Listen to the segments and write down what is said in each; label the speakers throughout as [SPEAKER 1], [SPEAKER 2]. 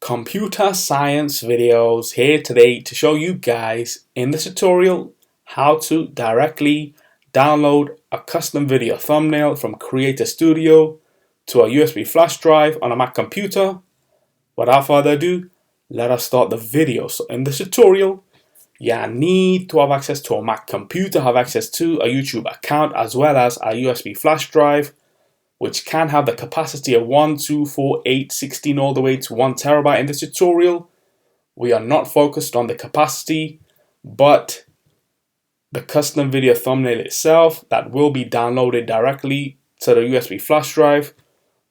[SPEAKER 1] Computer science videos here today to show you guys in this tutorial how to directly download a custom video thumbnail from Creator Studio to a USB flash drive on a Mac computer. Without further ado, let us start the video. So in this tutorial, you need to have access to a Mac computer, have access to a YouTube account as well as a USB flash drive, which can have the capacity of 1, 2, 4, 8, 16 all the way to 1 terabyte. In this tutorial, we are not focused on the capacity, but the custom video thumbnail itself that will be downloaded directly to the USB flash drive.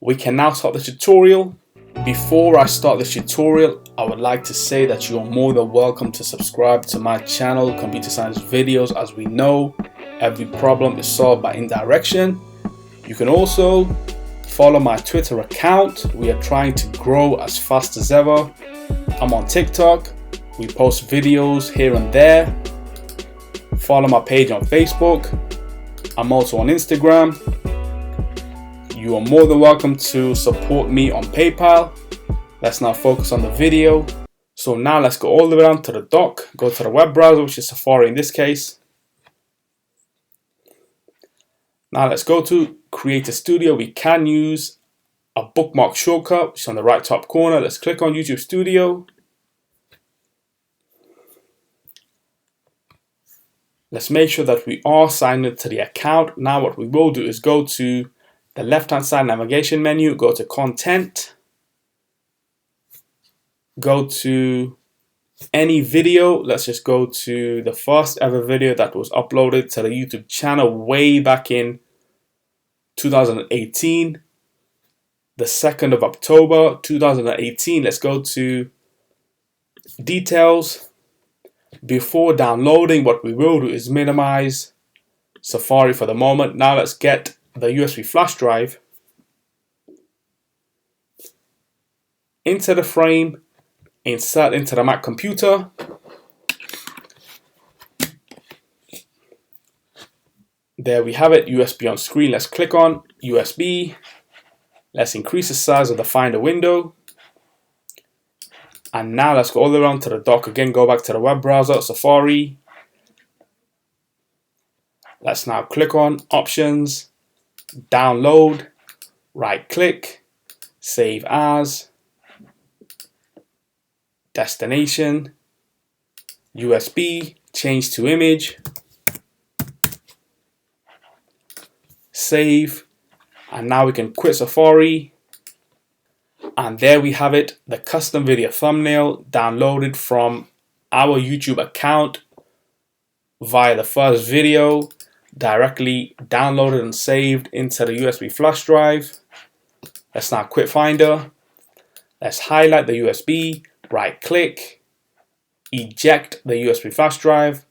[SPEAKER 1] We can now start the tutorial. Before I start this tutorial, I would like to say that you are more than welcome to subscribe to my channel, Computer Science Videos. As we know, every problem is solved by indirection. You can also follow my Twitter account. We are trying to grow as fast as ever. I'm on TikTok. We post videos here and there. Follow my page on Facebook. I'm also on Instagram. You are more than welcome to support me on PayPal. Let's now focus on the video. So now let's go all the way down to the dock. Go to the web browser, which is Safari in this case. Now let's go to Creator Studio. We can use a bookmark shortcut, which is on the right top corner. Let's click on YouTube Studio. Let's make sure that we are signed into the account. Now what we will do is go to the left-hand side navigation menu, go to Content, go to any video. Let's just go to the first ever video that was uploaded to the YouTube channel way back in 2018, the 2nd of October 2018. Let's go to details. Before downloading, what we will do is minimize Safari for the moment. Now let's get the USB flash drive into the frame, insert into the Mac computer. There we have it, USB on screen. Let's click on USB. Let's increase the size of the Finder window. And now let's go all the way around to the dock. Again, go back to the web browser, Safari. Let's now click on Options, Download, right click, Save As, Destination, USB, Change to Image, Save, and now we can quit Safari. And there we have it, the custom video thumbnail downloaded from our YouTube account via the first video, directly downloaded and saved into the USB flash drive. Let's now quit Finder. Let's highlight the USB, right click, eject the USB flash drive,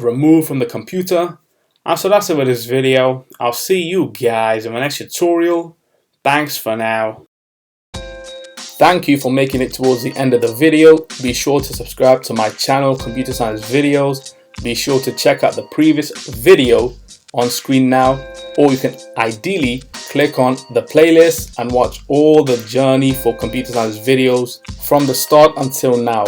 [SPEAKER 1] remove from the computer. And so that's it for this video. I'll see you guys in my next tutorial. Thanks for now. Thank you for making it towards the end of the video. Be sure to subscribe to my channel, Computer Science Videos. Be sure to check out the previous video on screen now, or you can ideally click on the playlist and watch all the journey for Computer Science Videos from the start until now.